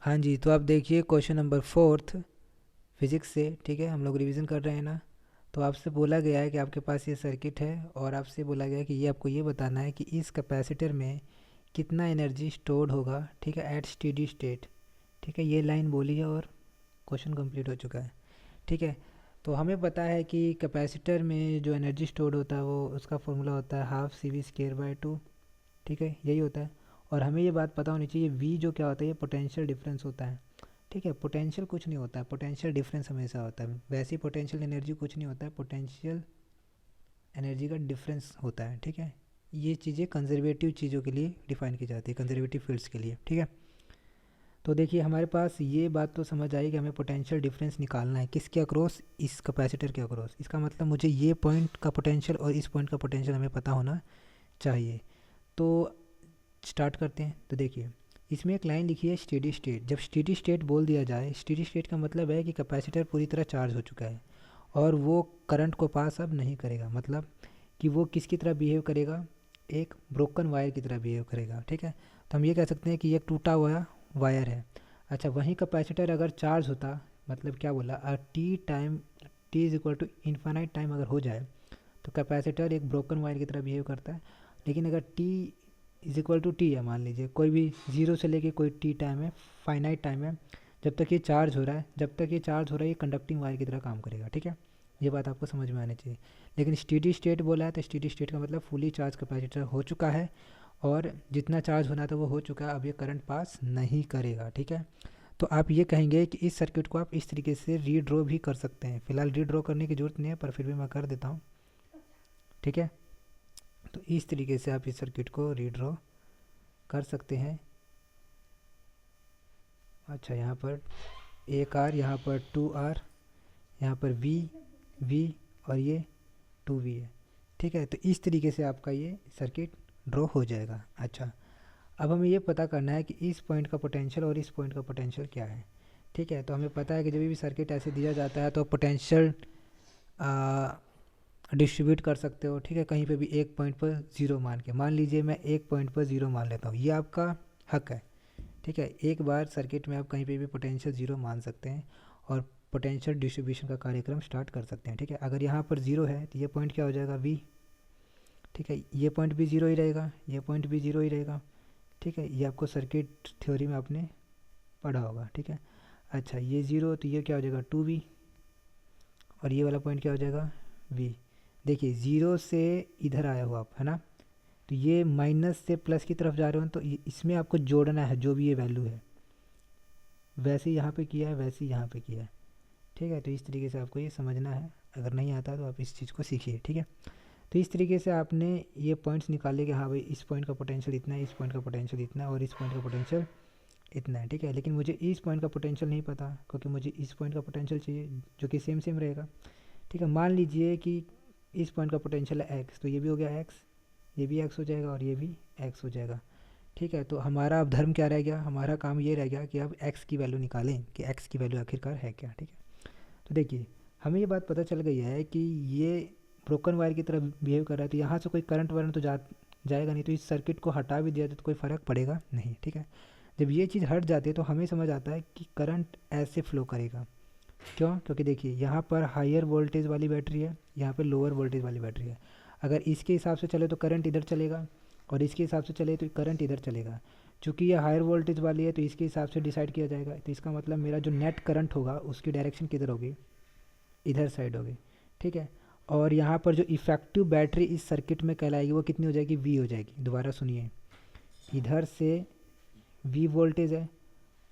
हाँ जी, तो आप देखिए क्वेश्चन नंबर फोर्थ फिजिक्स से, ठीक है, हम लोग रिवीजन कर रहे हैं ना। तो आपसे बोला गया है कि आपके पास ये सर्किट है और आपसे बोला गया है कि ये आपको ये बताना है कि इस कैपेसिटर में कितना एनर्जी स्टोर्ड होगा, ठीक है, एट स्टेडी स्टेट। ठीक है, ये लाइन बोली है और क्वेश्चन कंप्लीट हो चुका है। ठीक है, तो हमें पता है कि कैपेसिटर में जो एनर्जी स्टोर्ड होता है वो उसका फॉर्मूला होता है half C V square by two. ठीक है, यही होता है। और हमें ये बात पता होनी चाहिए वी जो क्या होता है, ये पोटेंशियल डिफरेंस होता है। ठीक है, पोटेंशियल कुछ नहीं होता है, पोटेंशियल डिफरेंस हमेशा होता है। वैसे पोटेंशियल एनर्जी कुछ नहीं होता है, पोटेंशियल एनर्जी का डिफरेंस होता है। ठीक है, ये चीज़ें कंजर्वेटिव चीज़ों के लिए डिफाइन की जाती है, कंजर्वेटिव फील्ड्स के लिए। ठीक है, तो देखिए हमारे पास ये बात तो समझ आई कि हमें पोटेंशियल डिफरेंस निकालना है किसके अक्रॉस, इस कैपेसिटर के अक्रॉस। इसका मतलब मुझे ये पॉइंट का पोटेंशियल और इस पॉइंट का पोटेंशियल हमें पता होना चाहिए। तो स्टार्ट करते हैं। तो देखिए इसमें एक लाइन लिखी है स्टेडी स्टेट। जब स्टेडी स्टेट बोल दिया जाए, स्टेडी स्टेट का मतलब है कि कैपेसिटर पूरी तरह चार्ज हो चुका है और वो करंट को पास अब नहीं करेगा। मतलब कि वो किसकी तरह बिहेव करेगा, एक ब्रोकन वायर की तरह बिहेव करेगा। ठीक है, तो हम ये कह सकते हैं कि ये टूटा हुआ वायर है। अच्छा, वहीं कैपेसिटर अगर चार्ज होता, मतलब क्या बोला, T time, T is equal to infinite time अगर हो जाए तो कैपेसिटर एक ब्रोकन वायर की तरह बिहेव करता है। लेकिन अगर T is equal to T है, मान लीजिए कोई भी जीरो से लेके कोई टी टाइम है, फाइनाइट टाइम है, जब तक ये चार्ज हो रहा है, जब तक ये चार्ज हो रहा है ये कंडक्टिंग वायर की तरह काम करेगा। ठीक है, ये बात आपको समझ में आनी चाहिए। लेकिन स्टेडी स्टेट बोला है तो स्टेडी स्टेट का मतलब फुली चार्ज कैपेसिटर हो चुका है और जितना चार्ज होना था वो हो चुका है, अब ये करंट पास नहीं करेगा। ठीक है, तो आप ये कहेंगे कि इस सर्किट को आप इस तरीके से रीड्रॉ भी कर सकते हैं। फिलहाल रीड्रॉ करने की ज़रूरत नहीं है, पर फिर भी मैं कर देता हूँ। ठीक है, तो इस तरीके से आप इस सर्किट को रीड्रॉ कर सकते हैं। अच्छा, यहाँ पर एक आर, यहाँ पर टू आर, यहाँ पर वी वी और ये टू वी है। ठीक है, तो इस तरीके से आपका ये सर्किट ड्रॉ हो जाएगा। अच्छा, अब हमें ये पता करना है कि इस पॉइंट का पोटेंशियल और इस पॉइंट का पोटेंशियल क्या है। ठीक है, तो हमें पता है कि जब भी सर्किट ऐसे दिया जाता है तो पोटेंशियल डिस्ट्रीब्यूट कर सकते हो। ठीक है, कहीं पे भी एक पॉइंट पर ज़ीरो मान के, मान लीजिए मैं एक पॉइंट पर ज़ीरो मान लेता हूँ, ये आपका हक है। ठीक है, एक बार सर्किट में आप कहीं पे भी पोटेंशियल ज़ीरो मान सकते हैं और पोटेंशियल डिस्ट्रीब्यूशन का कार्यक्रम स्टार्ट कर सकते हैं। ठीक है, अगर यहाँ पर ज़ीरो है तो ये पॉइंट क्या हो जाएगा, वी। ठीक है, ये पॉइंट भी ज़ीरो ही रहेगा, ये पॉइंट भी ज़ीरो ही रहेगा। ठीक है, ये आपको सर्किट थ्योरी में आपने पढ़ा होगा। ठीक है, अच्छा ये ज़ीरो तो ये क्या हो जाएगा, टू वी, और ये वाला पॉइंट क्या हो जाएगा, वी। देखिए ज़ीरो से इधर आया हो आप, है ना, तो ये माइनस से प्लस की तरफ जा रहे हो, तो इसमें आपको जोड़ना है जो भी ये वैल्यू है, वैसे यहाँ पे किया है वैसे यहाँ पे किया है। ठीक है, तो इस तरीके से आपको ये समझना है। अगर नहीं आता तो आप इस चीज़ को सीखिए। ठीक है, तो इस तरीके से आपने ये पॉइंट्स निकाले कि हाँ भाई इस पॉइंट का पोटेंशियल इतना है, इस पॉइंट का पोटेंशियल इतना है और इस पॉइंट का पोटेंशियल इतना है। ठीक है, लेकिन मुझे इस पॉइंट का पोटेंशियल नहीं पता क्योंकि मुझे इस पॉइंट का पोटेंशियल चाहिए जो कि सेम सेम रहेगा। ठीक है, मान लीजिए कि इस पॉइंट का पोटेंशियल है एक्स, तो ये भी हो गया एक्स, ये भी एक्स हो जाएगा और ये भी एक्स हो जाएगा। ठीक है, तो हमारा अब धर्म क्या रह गया, हमारा काम ये रह गया कि अब एक्स की वैल्यू निकालें कि एक्स की वैल्यू आखिरकार है क्या। ठीक है, तो देखिए हमें ये बात पता चल गई है कि ये ब्रोकन वायर की तरह बिहेव कर रहा है, तो यहाँ से कोई करंट वरंट तो जाएगा नहीं, तो इस सर्किट को हटा भी दिया तो कोई फ़र्क पड़ेगा नहीं। ठीक है, जब ये चीज़ हट जाती है तो हमें समझ आता है कि करंट ऐसे फ्लो करेगा। क्यों, क्योंकि देखिए यहाँ पर हायर वोल्टेज वाली बैटरी है, यहाँ पर लोअर वोल्टेज वाली बैटरी है। अगर इसके हिसाब से चले तो करंट इधर चलेगा और इसके हिसाब से चले तो करंट इधर चलेगा। चूँकि ये हायर वोल्टेज वाली है तो इसके हिसाब से डिसाइड किया जाएगा। तो इसका मतलब मेरा जो नेट करंट होगा उसकी डायरेक्शन किधर होगी, इधर साइड होगी। ठीक है, और यहाँ पर जो इफ़ेक्टिव बैटरी इस सर्किट में कहलाएगी वो कितनी हो जाएगी, वी हो जाएगी। दोबारा सुनिए, इधर से वी वोल्टेज है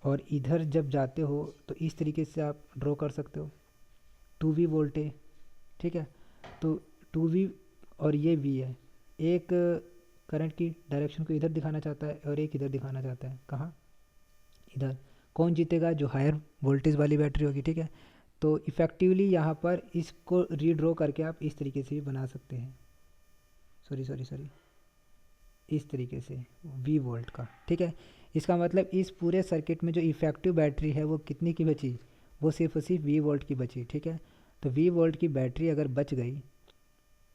और इधर जब जाते हो तो इस तरीके से आप ड्रॉ कर सकते हो, टू वी वोल्टेज। ठीक है, तो टू वी और ये वी है, एक करंट की डायरेक्शन को इधर दिखाना चाहता है और एक इधर दिखाना चाहता है, कहाँ, इधर। कौन जीतेगा, जो हायर वोल्टेज वाली बैटरी होगी। ठीक है, तो इफ़ेक्टिवली यहाँ पर इसको रीड्रॉ करके आप इस तरीके से भी बना सकते हैं, सॉरी सॉरी सॉरी, इस तरीके से वी वोल्ट का। ठीक है, इसका मतलब इस पूरे सर्किट में जो इफ़ेक्टिव बैटरी है वो कितनी की बची, वो सिर्फ और सिर्फ वी वोल्ट की बची। ठीक है, तो वी वोल्ट की बैटरी अगर बच गई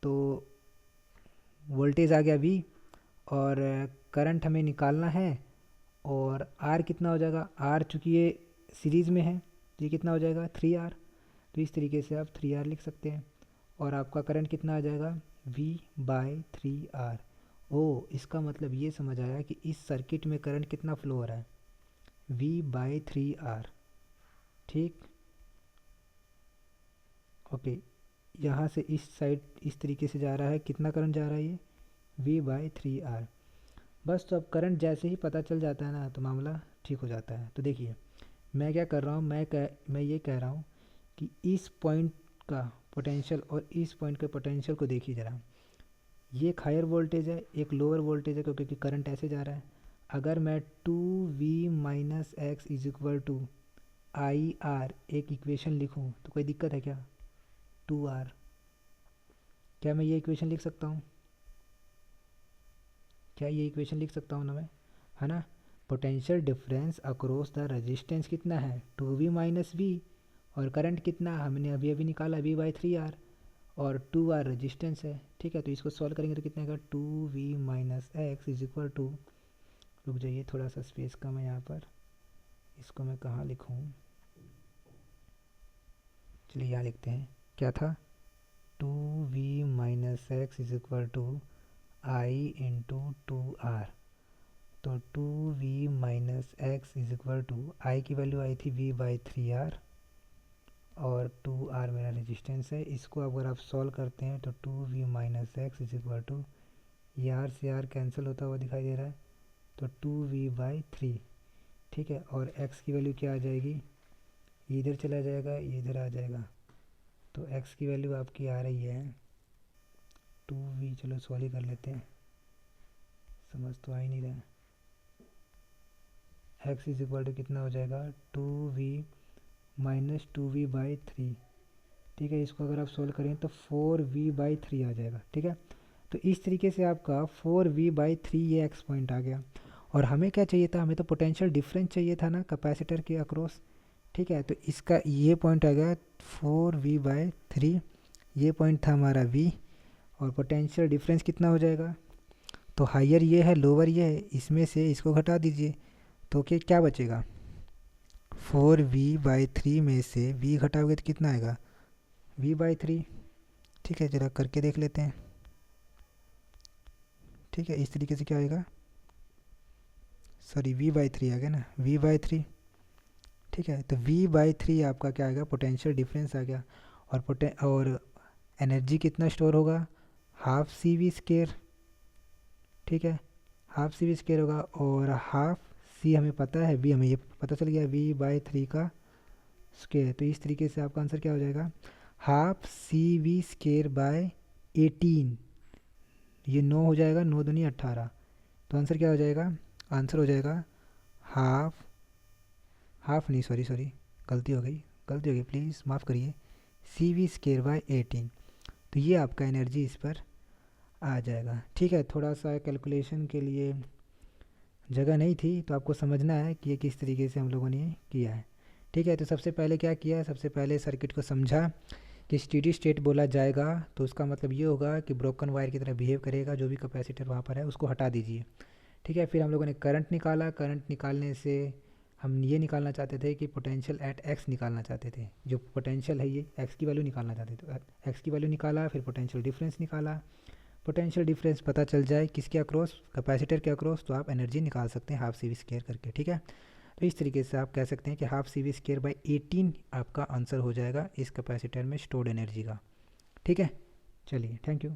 तो वोल्टेज आ गया वी और करंट हमें निकालना है और आर कितना हो जाएगा, आर चूँकि ये सीरीज़ में है तो ये कितना हो जाएगा 3R। तो इस तरीके से आप 3R लिख सकते हैं। और आपका करंट कितना आ जाएगा V/3R। ओ, इसका मतलब ये समझ आया कि इस सर्किट में करंट कितना फ्लो हो रहा है, V/3R। ठीक, ओके। यहाँ से इस साइड इस तरीके से जा रहा है, कितना करंट जा रहा है ये V/3R। बस, तो अब करंट जैसे ही पता चल जाता है ना तो मामला ठीक हो जाता है। तो देखिए मैं क्या कर रहा हूँ, मैं ये कह रहा हूँ कि इस पॉइंट का पोटेंशियल और इस पॉइंट के पोटेंशियल को देखिए ज़रा। ये एक हायर वोल्टेज है, एक लोअर वोल्टेज है, क्योंकि करंट ऐसे जा रहा है। अगर मैं 2V - x = IR एक इक्वेशन लिखूँ तो कोई दिक्कत है क्या? 2R, क्या मैं ये इक्वेशन लिख सकता हूँ? क्या ये इक्वेशन लिख सकता हूँ ना मैं, है ना? Potential difference across the resistance कितना है 2V - V, और करंट कितना हमने अभी अभी निकाला V/3R, और 2R रेजिस्टेंस है। ठीक है, तो इसको सॉल्व करेंगे तो कितना आएगा 2V - x = रुक जाइए, थोड़ा सा स्पेस कम है यहाँ पर, इसको मैं कहाँ लिखूँ? चलिए यहाँ लिखते हैं, क्या था 2V - x = I × 2R। तो 2V - x = I की वैल्यू आई थी V/3R, और 2R मेरा रेजिस्टेंस है। इसको अगर आप सॉल्व करते हैं तो 2V - x = ये R से R कैंसिल होता हुआ दिखाई दे रहा है, तो 2V/3। ठीक है, और x की वैल्यू क्या आ जाएगी, ये इधर चला जाएगा, ये इधर आ जाएगा, तो x की वैल्यू आपकी आ रही है 2V। चलो सॉल्व ही कर लेते हैं, समझ तो आ ही नहीं रहा है। x = कितना हो जाएगा 2V - 2V/3। ठीक है, इसको अगर आप सोल्व करें तो 4V/3 आ जाएगा। ठीक है, तो इस तरीके से आपका 4V/3 ये x पॉइंट आ गया। और हमें क्या चाहिए था, हमें तो पोटेंशियल डिफरेंस चाहिए था ना कैपेसिटर के अक्रॉस। ठीक है, तो इसका ये पॉइंट आ गया 4V/3, ये पॉइंट था हमारा V, और पोटेंशियल डिफरेंस कितना हो जाएगा, तो हायर ये है लोअर ये है, इसमें से इसको घटा दीजिए तो क्या बचेगा 4V/3 में से V घटाओगे तो कितना आएगा V/3। ठीक है, ज़रा करके देख लेते हैं। ठीक है, इस तरीके से क्या आएगा, सॉरी V/3 आ गया ना, V/3। ठीक है, तो V/3 आपका क्या आएगा, पोटेंशियल डिफरेंस आ गया। और एनर्जी कितना स्टोर होगा, हाफ CV²। ठीक है, हाफ CV² होगा, और हाफ C हमें पता है, V हमें ये पता चल गया V/3 का स्क्वायर। तो इस तरीके से आपका आंसर क्या हो जाएगा, हाफ CV²/18। ये 9 हो जाएगा, 9 दूनी 18। तो आंसर क्या हो जाएगा, आंसर हो जाएगा हाफ नहीं, सॉरी गलती हो गई, प्लीज़ माफ़ करिए, CV²/18। तो ये आपका एनर्जी इस पर आ जाएगा। ठीक है, थोड़ा सा कैलकुलेशन के लिए जगह नहीं थी, तो आपको समझना है कि ये किस तरीके से हम लोगों ने किया है। ठीक है, तो सबसे पहले क्या किया, सबसे पहले सर्किट को समझा कि स्टेडी स्टेट बोला जाएगा तो उसका मतलब ये होगा कि ब्रोकन वायर की तरह बिहेव करेगा, जो भी कैपेसिटर वहाँ पर है उसको हटा दीजिए। ठीक है, फिर हम लोगों ने करंट निकाला, करंट निकालने से हम ये निकालना चाहते थे कि पोटेंशियल एट x निकालना चाहते थे, जो पोटेंशियल है ये x की वैल्यू निकालना चाहते थे, तो x की वैल्यू निकाला, फिर पोटेंशियल डिफरेंस निकाला। पोटेंशियल डिफरेंस पता चल जाए किसके अक्रॉस, कैपेसिटर के अक्रॉस, तो आप एनर्जी निकाल सकते हैं हाफ CV² करके। ठीक है, तो इस तरीके से आप कह सकते हैं कि हाफ CV²/18 आपका आंसर हो जाएगा इस कैपेसिटर में स्टोर्ड एनर्जी का। ठीक है, चलिए, थैंक यू।